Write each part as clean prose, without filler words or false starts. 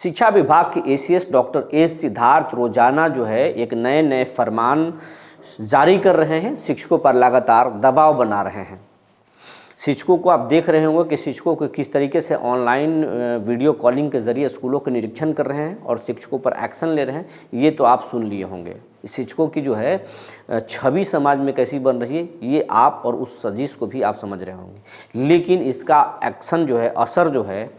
शिक्षा विभाग के एसीएस डॉक्टर एस सिद्धार्थ रोजाना जो है एक नए नए फरमान जारी कर रहे हैं, शिक्षकों पर लगातार दबाव बना रहे हैं। शिक्षकों को आप देख रहे होंगे कि शिक्षकों को किस तरीके से ऑनलाइन वीडियो कॉलिंग के जरिए स्कूलों का निरीक्षण कर रहे हैं और शिक्षकों पर एक्शन ले रहे हैं। ये तो आप सुन लिए होंगे। शिक्षकों की जो है छवि समाज में कैसी बन रही है, ये आप और उस सजिश को भी आप समझ रहे होंगे। लेकिन इसका एक्शन जो है, असर जो है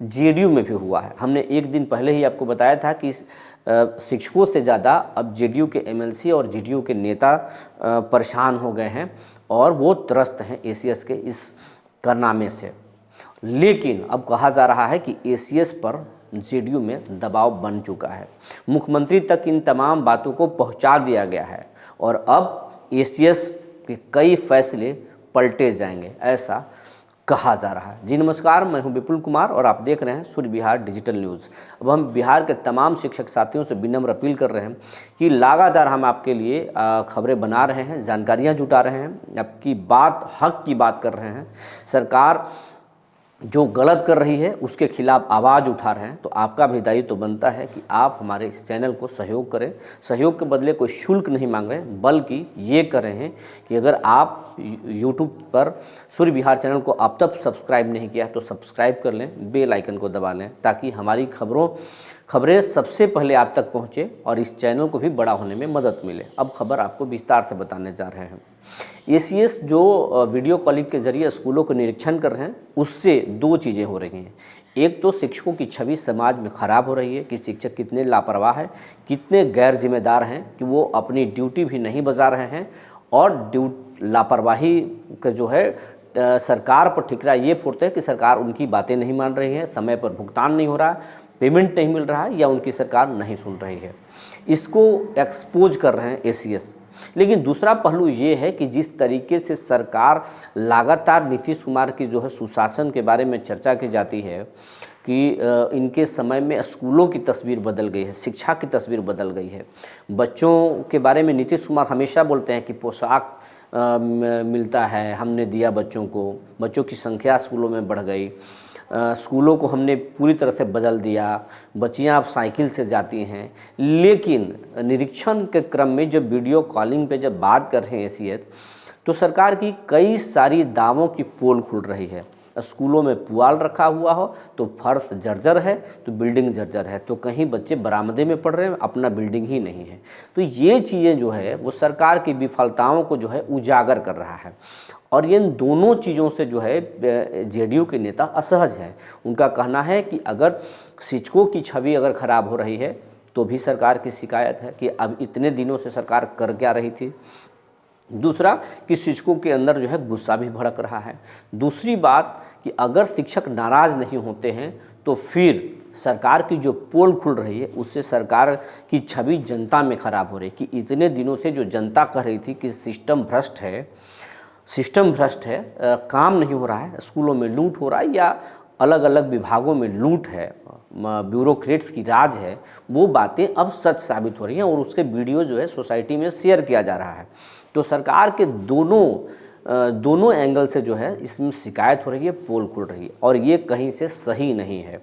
जेडीयू में भी हुआ है। हमने एक दिन पहले ही आपको बताया था कि शिक्षकों से ज़्यादा अब जेडीयू के एमएलसी और जेडीयू के नेता परेशान हो गए हैं और वो त्रस्त हैं एसीएस के इस कारनामे से। लेकिन अब कहा जा रहा है कि एसीएस पर जेडीयू में दबाव बन चुका है, मुख्यमंत्री तक इन तमाम बातों को पहुंचा दिया गया है और अब एसीएस के कई फैसले पलटे जाएंगे, ऐसा कहा जा रहा है। जी नमस्कार, मैं हूं विपुल कुमार और आप देख रहे हैं सूर्य बिहार डिजिटल न्यूज़। अब हम बिहार के तमाम शिक्षक साथियों से विनम्र अपील कर रहे हैं कि लगातार हम आपके लिए खबरें बना रहे हैं, जानकारियां जुटा रहे हैं, आपकी बात, हक की बात कर रहे हैं। सरकार जो गलत कर रही है उसके खिलाफ आवाज़ उठा रहे हैं, तो आपका भी दायित्व तो बनता है कि आप हमारे इस चैनल को सहयोग करें। सहयोग के बदले कोई शुल्क नहीं मांग रहे हैं, बल्कि ये कर रहे हैं कि अगर आप यूट्यूब पर सूर्य बिहार चैनल को अब तक सब्सक्राइब नहीं किया तो सब्सक्राइब कर लें, बेल आइकन को दबा लें, ताकि हमारी खबरें सबसे पहले आप तक पहुँचे और इस चैनल को भी बड़ा होने में मदद मिले। अब खबर आपको विस्तार से बताने जा रहे हैं। एसीएस जो वीडियो कॉलिंग के जरिए स्कूलों को निरीक्षण कर रहे हैं, उससे दो चीज़ें हो रही हैं। एक तो शिक्षकों की छवि समाज में ख़राब हो रही है कि शिक्षक कितने लापरवाह हैं, कितने गैर जिम्मेदार हैं कि वो अपनी ड्यूटी भी नहीं बजा रहे हैं और लापरवाही का जो है सरकार पर ठिकरा ये फोड़ते हैं कि सरकार उनकी बातें नहीं मान रही है, समय पर भुगतान नहीं हो रहा, पेमेंट नहीं मिल रहा है या उनकी सरकार नहीं सुन रही है। इसको एक्सपोज कर रहे हैं एसीएस। लेकिन दूसरा पहलू ये है कि जिस तरीके से सरकार लगातार नीतीश कुमार की जो है सुशासन के बारे में चर्चा की जाती है कि इनके समय में स्कूलों की तस्वीर बदल गई है, शिक्षा की तस्वीर बदल गई है। बच्चों के बारे में नीतीश कुमार हमेशा बोलते हैं कि पोशाक मिलता है, हमने दिया बच्चों को, बच्चों की संख्या स्कूलों में बढ़ गई, स्कूलों को हमने पूरी तरह से बदल दिया, बच्चियां अब साइकिल से जाती हैं। लेकिन निरीक्षण के क्रम में जब वीडियो कॉलिंग पे जब बात कर रहे हैं एसीएस, तो सरकार की कई सारी दावों की पोल खुल रही है। स्कूलों में पुआल रखा हुआ हो तो फर्श जर्जर है, तो बिल्डिंग जर्जर है, तो कहीं बच्चे बरामदे में पढ़ रहे हैं, अपना बिल्डिंग ही नहीं है। तो ये चीज़ें जो है वो सरकार की विफलताओं को जो है उजागर कर रहा है और इन दोनों चीज़ों से जो है जेडीयू के नेता असहज हैं। उनका कहना है कि अगर शिक्षकों की छवि अगर ख़राब हो रही है तो भी सरकार की शिकायत है कि अब इतने दिनों से सरकार कर क्या रही थी। दूसरा कि शिक्षकों के अंदर जो है गुस्सा भी भड़क रहा है। दूसरी बात कि अगर शिक्षक नाराज़ नहीं होते हैं तो फिर सरकार की जो पोल खुल रही है उससे सरकार की छवि जनता में ख़राब हो रही है कि इतने दिनों से जो जनता कह रही थी कि सिस्टम भ्रष्ट है, काम नहीं हो रहा है, स्कूलों में लूट हो रहा है या अलग अलग विभागों में लूट है, ब्यूरोक्रेट्स की राज है, वो बातें अब सच साबित हो रही हैं और उसके वीडियो जो है सोसाइटी में शेयर किया जा रहा है। तो सरकार के दोनों एंगल से जो है इसमें शिकायत हो रही है, पोल खुल रही है और ये कहीं से सही नहीं है।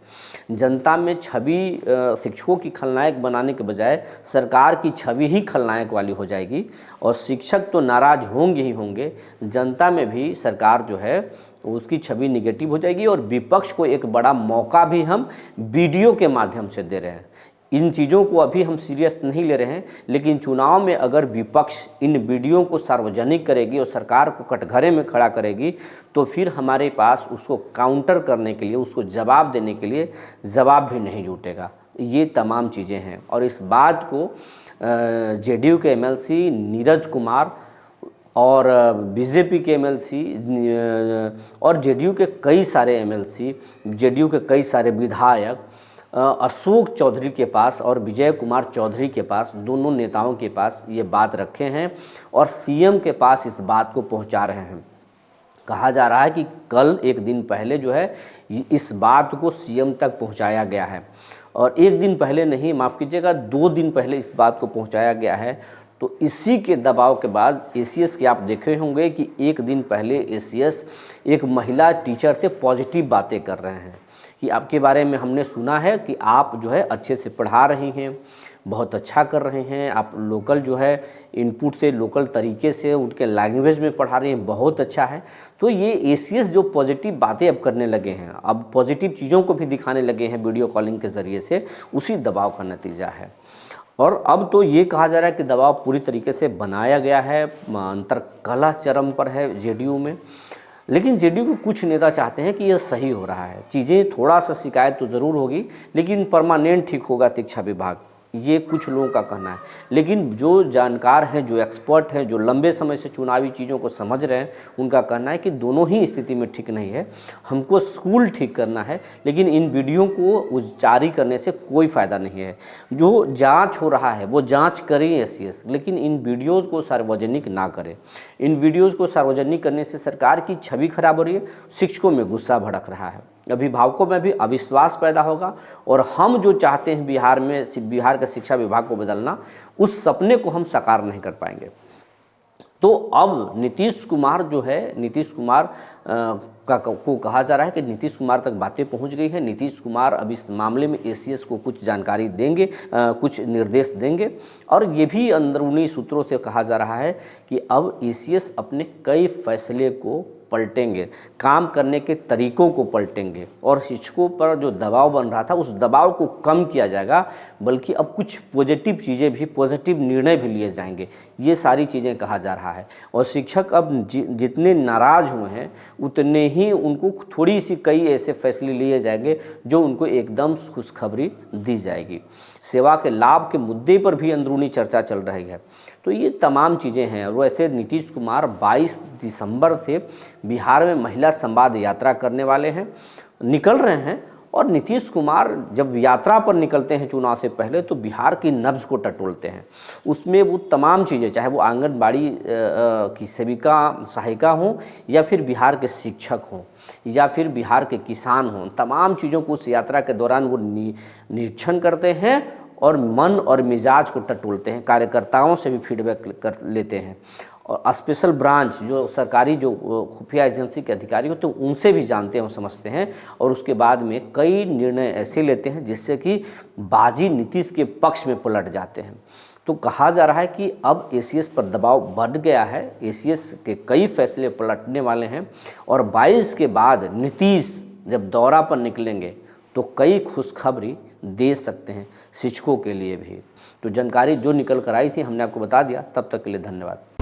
जनता में छवि शिक्षकों की खलनायक बनाने के बजाय सरकार की छवि ही खलनायक वाली हो जाएगी और शिक्षक तो नाराज़ होंगे ही होंगे, जनता में भी सरकार जो है उसकी छवि निगेटिव हो जाएगी और विपक्ष को एक बड़ा मौका भी हम वीडियो के माध्यम से दे रहे हैं। इन चीज़ों को अभी हम सीरियस नहीं ले रहे हैं, लेकिन चुनाव में अगर विपक्ष इन वीडियो को सार्वजनिक करेगी और सरकार को कटघरे में खड़ा करेगी तो फिर हमारे पास उसको काउंटर करने के लिए, उसको जवाब देने के लिए जवाब भी नहीं जुटेगा। ये तमाम चीज़ें हैं और इस बात को जेडीयू के एमएलसी नीरज कुमार और बीजेपी के एमएलसी और जेडीयू के कई सारे एमएलसी, जेडीयू के कई सारे विधायक अशोक चौधरी के पास और विजय कुमार चौधरी के पास, दोनों नेताओं के पास ये बात रखे हैं और सीएम के पास इस बात को पहुंचा रहे हैं। कहा जा रहा है कि कल एक दिन पहले जो है इस बात को सीएम तक पहुंचाया गया है और एक दिन पहले नहीं, माफ़ कीजिएगा, 2 दिन पहले इस बात को पहुंचाया गया है। तो इसी के दबाव के बाद एसीएस के आप देखे होंगे कि एक दिन पहले एसीएस एक महिला टीचर से पॉजिटिव बातें कर रहे हैं कि आपके बारे में हमने सुना है कि आप जो है अच्छे से पढ़ा रही हैं, बहुत अच्छा कर रहे हैं, आप लोकल जो है इनपुट से लोकल तरीके से उनके लैंग्वेज में पढ़ा रहे हैं, बहुत अच्छा है। तो ये एसीएस जो पॉजिटिव बातें अब करने लगे हैं, अब पॉजिटिव चीज़ों को भी दिखाने लगे हैं वीडियो कॉलिंग के ज़रिए से, उसी दबाव का नतीजा है। और अब तो ये कहा जा रहा है कि दबाव पूरी तरीके से बनाया गया है, अंतर कलह चरम पर है जेडीयू में। लेकिन जेडीयू के कुछ नेता चाहते हैं कि यह सही हो रहा है, चीज़ें थोड़ा सा शिकायत तो ज़रूर होगी लेकिन परमानेंट ठीक होगा शिक्षा विभाग, ये कुछ लोगों का कहना है। लेकिन जो जानकार हैं, जो एक्सपर्ट हैं, जो लंबे समय से चुनावी चीज़ों को समझ रहे हैं, उनका कहना है कि दोनों ही स्थिति में ठीक नहीं है। हमको स्कूल ठीक करना है, लेकिन इन वीडियो को जारी करने से कोई फ़ायदा नहीं है। जो जांच हो रहा है वो जांच करें एसीएस, लेकिन इन वीडियोज़ को सार्वजनिक ना करें। इन वीडियोज़ को सार्वजनिक करने से सरकार की छवि खराब हो रही है, शिक्षकों में गुस्सा भड़क रहा है, अभिभावकों में भी अविश्वास पैदा होगा। और हम जो चाहते हैं बिहार के शिक्षा विभाग को बदलना, उस सपने को हम साकार नहीं कर पाएंगे। तो अब नीतीश कुमार जो है, नीतीश कुमार को कहा जा रहा है कि नीतीश कुमार तक बातें पहुंच गई हैं। नीतीश कुमार अब इस मामले में एसीएस को कुछ जानकारी देंगे, कुछ निर्देश देंगे। और ये भी अंदरूनी सूत्रों से कहा जा रहा है कि अब एसीएस अपने कई फैसले को पलटेंगे, काम करने के तरीकों को पलटेंगे, और शिक्षकों पर जो दबाव बन रहा था उस दबाव को कम किया जाएगा, बल्कि अब कुछ पॉजिटिव चीज़ें भी, पॉजिटिव निर्णय भी लिए जाएंगे। ये सारी चीज़ें कहा जा रहा है। और शिक्षक अब जितने नाराज़ हुए हैं उतने ही उनको थोड़ी सी कई ऐसे फैसले लिए जाएंगे जो उनको एकदम खुशखबरी दी जाएगी। सेवा के लाभ के मुद्दे पर भी अंदरूनी चर्चा चल रही है। तो ये तमाम चीज़ें हैं। और वैसे नीतीश कुमार 22 दिसंबर से बिहार में महिला संवाद यात्रा करने वाले हैं, निकल रहे हैं। और नीतीश कुमार जब यात्रा पर निकलते हैं चुनाव से पहले, तो बिहार की नब्ज़ को टटोलते हैं। उसमें वो तमाम चीज़ें, चाहे वो आंगनबाड़ी की सेविका सहायिका हों, या फिर बिहार के शिक्षक हों, या फिर बिहार के किसान हों, तमाम चीज़ों को उस यात्रा के दौरान वो निरीक्षण करते हैं और मन और मिजाज को टटोलते हैं। कार्यकर्ताओं से भी फीडबैक कर लेते हैं। और स्पेशल ब्रांच जो सरकारी जो खुफिया एजेंसी के अधिकारी होते हैं, उनसे भी जानते हैं और समझते हैं। और उसके बाद में कई निर्णय ऐसे लेते हैं जिससे कि बाजी नीतीश के पक्ष में पलट जाते हैं। तो कहा जा रहा है कि अब एसीएस पर दबाव बढ़ गया है, एसीएस के कई फैसले पलटने वाले हैं। और 22 के बाद नीतीश जब दौरा पर निकलेंगे तो कई खुशखबरी दे सकते हैं शिक्षकों के लिए भी। तो जानकारी जो निकल कर आई थी हमने आपको बता दिया। तब तक के लिए धन्यवाद।